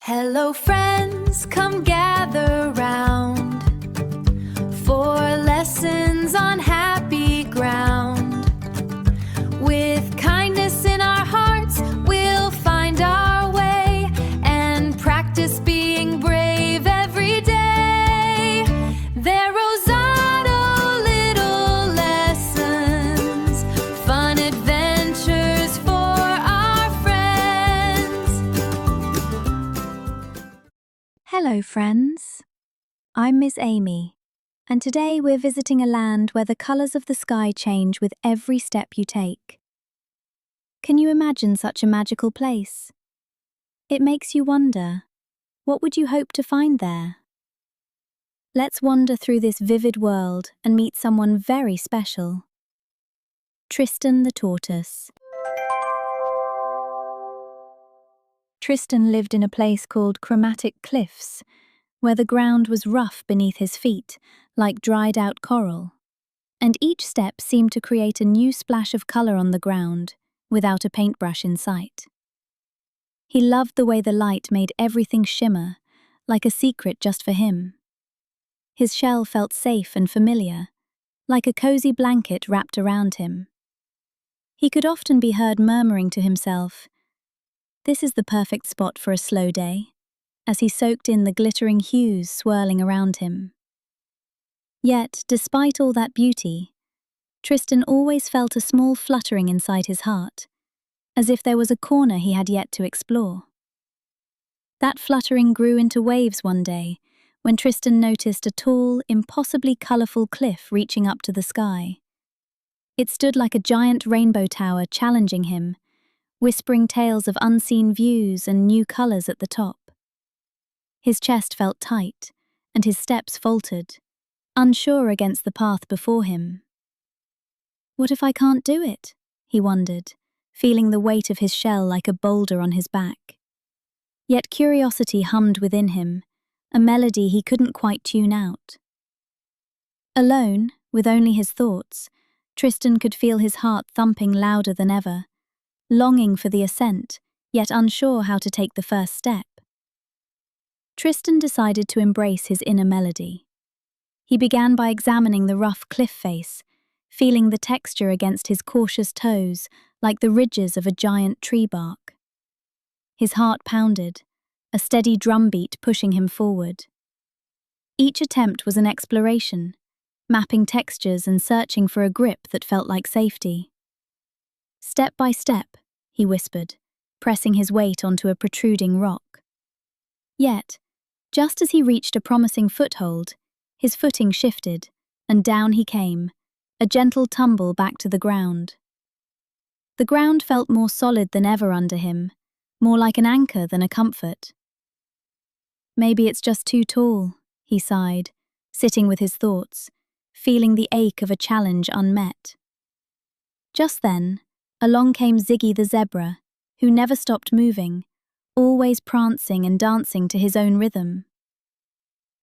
Hello friends, come gather round for lessons on happy ground. With kindness in our hearts, we'll find our way and practice being brave every day. They're Rosado Little Lessons, fun adventures for our friends. Hello friends, I'm Miss Amy, and today we're visiting a land where the colours of the sky change with every step you take. Can you imagine such a magical place? It makes you wonder, what would you hope to find there? Let's wander through this vivid world and meet someone very special. Tristan the Tortoise. Tristan lived in a place called Chromatic Cliffs, where the ground was rough beneath his feet, like dried-out coral, and each step seemed to create a new splash of colour on the ground, without a paintbrush in sight. He loved the way the light made everything shimmer, like a secret just for him. His shell felt safe and familiar, like a cosy blanket wrapped around him. He could often be heard murmuring to himself, "This is the perfect spot for a slow day," as he soaked in the glittering hues swirling around him. Yet, despite all that beauty, Tristan always felt a small fluttering inside his heart, as if there was a corner he had yet to explore. That fluttering grew into waves one day, when Tristan noticed a tall, impossibly colourful cliff reaching up to the sky. It stood like a giant rainbow tower challenging him, whispering tales of unseen views and new colours at the top. His chest felt tight, and his steps faltered, unsure against the path before him. What if I can't do it? He wondered, feeling the weight of his shell like a boulder on his back. Yet curiosity hummed within him, a melody he couldn't quite tune out. Alone, with only his thoughts, Tristan could feel his heart thumping louder than ever, longing for the ascent, yet unsure how to take the first step. Tristan decided to embrace his inner melody. He began by examining the rough cliff face, feeling the texture against his cautious toes like the ridges of a giant tree bark. His heart pounded, a steady drumbeat pushing him forward. Each attempt was an exploration, mapping textures and searching for a grip that felt like safety. "Step by step," he whispered, pressing his weight onto a protruding rock. Yet, just as he reached a promising foothold, his footing shifted, and down he came, a gentle tumble back to the ground. The ground felt more solid than ever under him, more like an anchor than a comfort. "Maybe it's just too tall," he sighed, sitting with his thoughts, feeling the ache of a challenge unmet. Just then, along came Ziggy the zebra, who never stopped moving, always prancing and dancing to his own rhythm.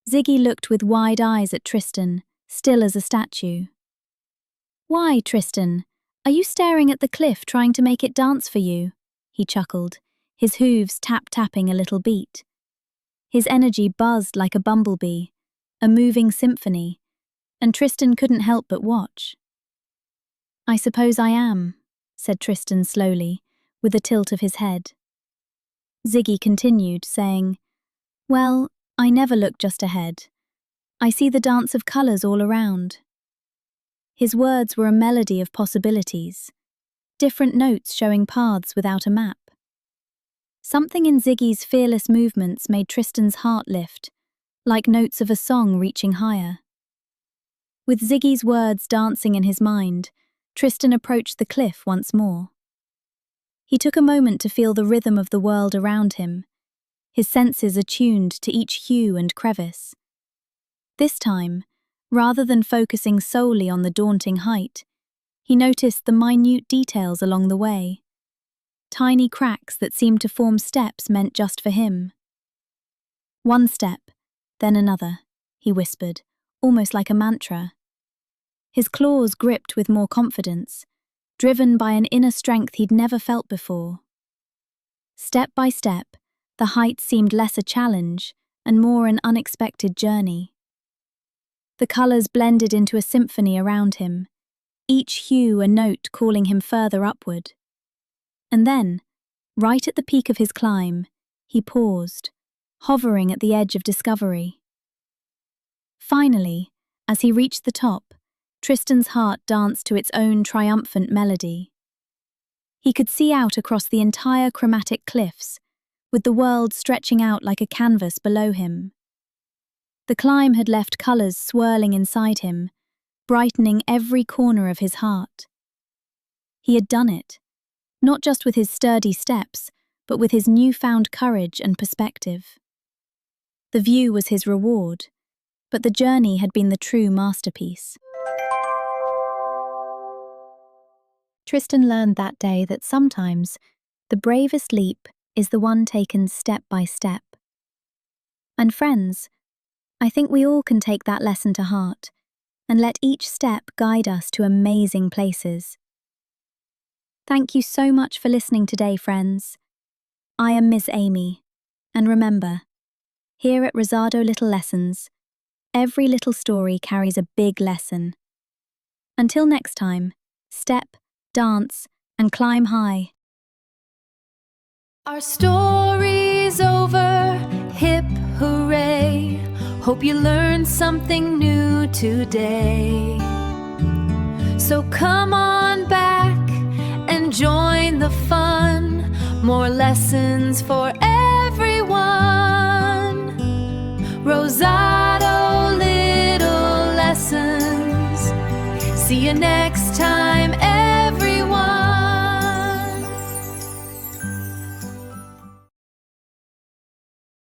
Ziggy looked with wide eyes at Tristan, still as a statue. "Why, Tristan? Are you staring at the cliff trying to make it dance for you?" he chuckled, his hooves tap-tapping a little beat. His energy buzzed like a bumblebee, a moving symphony, and Tristan couldn't help but watch. "I suppose I am," said Tristan slowly, with a tilt of his head. Ziggy continued, saying, "Well, I never look just ahead. I see the dance of colours all around." His words were a melody of possibilities, different notes showing paths without a map. Something in Ziggy's fearless movements made Tristan's heart lift, like notes of a song reaching higher. With Ziggy's words dancing in his mind, Tristan approached the cliff once more. He took a moment to feel the rhythm of the world around him, his senses attuned to each hue and crevice. This time, rather than focusing solely on the daunting height, he noticed the minute details along the way. Tiny cracks that seemed to form steps meant just for him. "One step, then another," he whispered, almost like a mantra. His claws gripped with more confidence, driven by an inner strength he'd never felt before. Step by step, the height seemed less a challenge and more an unexpected journey. The colours blended into a symphony around him, each hue a note calling him further upward. And then, right at the peak of his climb, he paused, hovering at the edge of discovery. Finally, as he reached the top, Tristan's heart danced to its own triumphant melody. He could see out across the entire Chromatic Cliffs, with the world stretching out like a canvas below him. The climb had left colours swirling inside him, brightening every corner of his heart. He had done it, not just with his sturdy steps, but with his newfound courage and perspective. The view was his reward, but the journey had been the true masterpiece. Tristan learned that day that sometimes the bravest leap is the one taken step by step. And friends, I think we all can take that lesson to heart and let each step guide us to amazing places. Thank you so much for listening today, friends. I am Miss Amy, and remember, here at Rosado Little Lessons, every little story carries a big lesson. Until next time, step, dance, and climb high. Our story's over, hip hooray. Hope you learned something new today. So come on back and join the fun. More lessons for everyone. Rosado Little Lessons. See you next